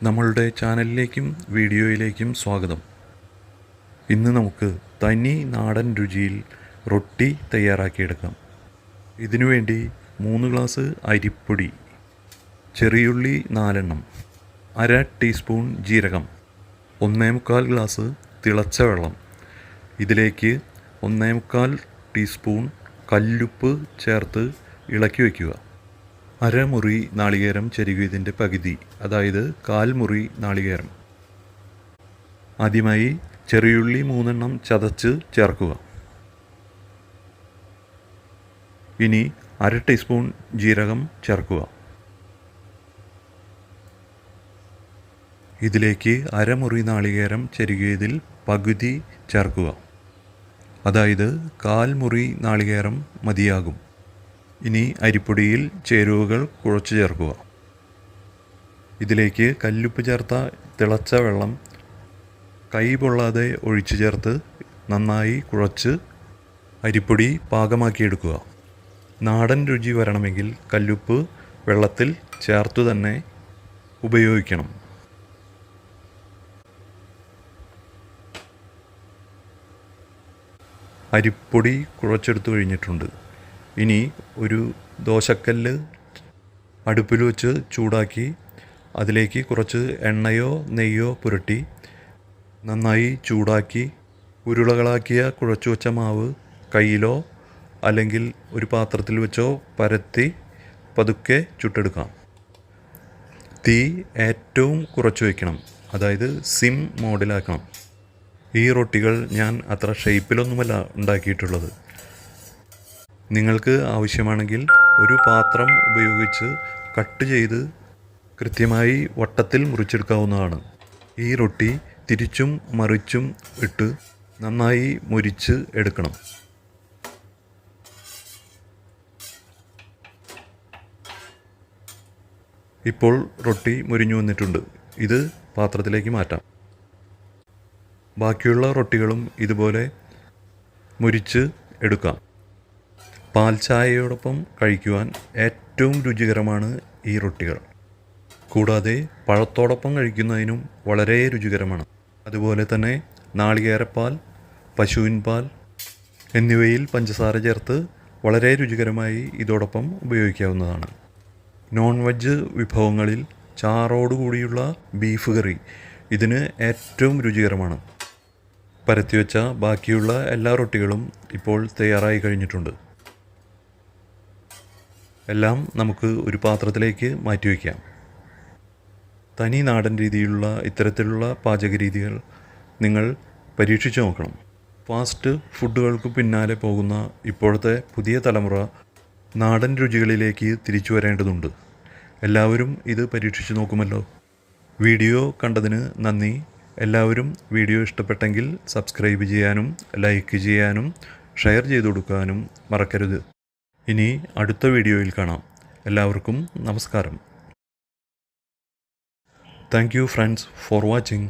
നമ്മളുടെ ചാനലിലേക്കും വീഡിയോയിലേക്കും സ്വാഗതം. ഇന്ന് നമുക്ക് തനി നാടൻ രുചിയിൽ റൊട്ടി തയ്യാറാക്കിയെടുക്കാം. ഇതിനുവേണ്ടി 3 ഗ്ലാസ് അരിപ്പൊടി, ചെറിയുള്ളി 4 എണ്ണം, അര ടീസ്പൂൺ ജീരകം, 1/4 ഗ്ലാസ് തിളച്ച വെള്ളം, ഇതിലേക്ക് 1/4 ടീസ്പൂൺ കല്ലുപ്പ് ചേർത്ത് ഇളക്കി വയ്ക്കുക. അരമുറി നാളികേരം ചെരുകിയതിൻ്റെ പകുതി, അതായത് 1/4 മുറി നാളികേരം. ആദ്യമായി ചെറിയുള്ളി 3 എണ്ണം ചതച്ച് ചേർക്കുക. ഇനി അര ടീസ്പൂൺ ജീരകം ചേർക്കുക. ഇതിലേക്ക് അരമുറി നാളികേരം ചെരുകിയതിൽ പകുതി ചേർക്കുക, അതായത് 1/4 മുറി നാളികേരം മതിയാകും. ഇനി അരിപ്പൊടിയിൽ ചേരുവകൾ കുഴച്ച് ചേർക്കുക. ഇതിലേക്ക് കല്ലുപ്പ് ചേർത്ത തിളച്ച വെള്ളം കൈ പൊള്ളാതെ ഒഴിച്ചു ചേർത്ത് നന്നായി കുഴച്ച് അരിപ്പൊടി പാകമാക്കിയെടുക്കുക. നാടൻ രുചി വരണമെങ്കിൽ കല്ലുപ്പ് വെള്ളത്തിൽ ചേർത്തു തന്നെ ഉപയോഗിക്കണം. അരിപ്പൊടി കുഴച്ചെടുത്തു കഴിഞ്ഞിട്ടുണ്ട്. ഇനി ഒരു ദോശക്കല്ല് അടുപ്പിൽ വെച്ച് ചൂടാക്കി അതിലേക്ക് കുറച്ച് എണ്ണയോ നെയ്യോ പുരട്ടി നന്നായി ചൂടാക്കി ഉരുളകളാക്കിയ കുഴച്ചു വച്ച മാവ് കയ്യിലോ അല്ലെങ്കിൽ ഒരു പാത്രത്തിൽ വെച്ചോ പരത്തി പതുക്കെ ചുട്ടെടുക്കാം. തീ ഏറ്റവും കുറച്ച് വയ്ക്കണം, അതായത് സിം മോഡിലാക്കണം. ഈ റൊട്ടികൾ ഞാൻ അത്ര ഷേപ്പിലൊന്നുമല്ല ഉണ്ടാക്കിയിട്ടുള്ളത്. നിങ്ങൾക്ക് ആവശ്യമാണെങ്കിൽ ഒരു പാത്രം ഉപയോഗിച്ച് കട്ട് ചെയ്ത് കൃത്യമായി വട്ടത്തിൽ മുറിച്ചെടുക്കാവുന്നതാണ്. ഈ റൊട്ടി തിരിച്ചും മറിച്ചും ഇട്ട് നന്നായി മുരിച്ച് എടുക്കണം. ഇപ്പോൾ റൊട്ടി മുരിഞ്ഞു വന്നിട്ടുണ്ട്. ഇത് പാത്രത്തിലേക്ക് മാറ്റാം. ബാക്കിയുള്ള റൊട്ടികളും ഇതുപോലെ മുരിച്ച് എടുക്കാം. പാൽ ചായയോടൊപ്പം കഴിക്കുവാൻ ഏറ്റവും രുചികരമാണ് ഈ റൊട്ടികൾ. കൂടാതെ പഴത്തോടൊപ്പം കഴിക്കുന്നതിനും വളരെ രുചികരമാണ്. അതുപോലെ തന്നെ നാളികേരപ്പാൽ, പശുവിൻ പാൽ എന്നിവയിൽ പഞ്ചസാര ചേർത്ത് വളരെ രുചികരമായി ഇതോടൊപ്പം ഉപയോഗിക്കാവുന്നതാണ്. നോൺ വെജ് വിഭവങ്ങളിൽ ചാറോടുകൂടിയുള്ള ബീഫ് കറി ഇതിന് ഏറ്റവും രുചികരമാണ്. പരത്തിവെച്ച ബാക്കിയുള്ള എല്ലാ റൊട്ടികളും ഇപ്പോൾ തയ്യാറായി കഴിഞ്ഞിട്ടുണ്ട്. എല്ലാം നമുക്ക് ഒരു പാത്രത്തിലേക്ക് മാറ്റി വയ്ക്കാം. തനി നാടൻ രീതിയിലുള്ള ഇത്തരത്തിലുള്ള പാചക രീതികൾ നിങ്ങൾ പരീക്ഷിച്ചു നോക്കണം. ഫാസ്റ്റ് ഫുഡുകൾക്ക് പിന്നാലെ പോകുന്ന ഇപ്പോഴത്തെ പുതിയ തലമുറ നാടൻ രുചികളിലേക്ക് തിരിച്ചു വരേണ്ടതുണ്ട്. എല്ലാവരും ഇത് പരീക്ഷിച്ചു നോക്കുമല്ലോ. വീഡിയോ കണ്ടതിന് നന്ദി. എല്ലാവരും വീഡിയോ ഇഷ്ടപ്പെട്ടെങ്കിൽ സബ്സ്ക്രൈബ് ചെയ്യാനും ലൈക്ക് ചെയ്യാനും ഷെയർ ചെയ്തു കൊടുക്കാനും മറക്കരുത്. ഇനി അടുത്ത വീഡിയോയിൽ കാണാം. എല്ലാവർക്കും നമസ്കാരം. Thank you friends for watching.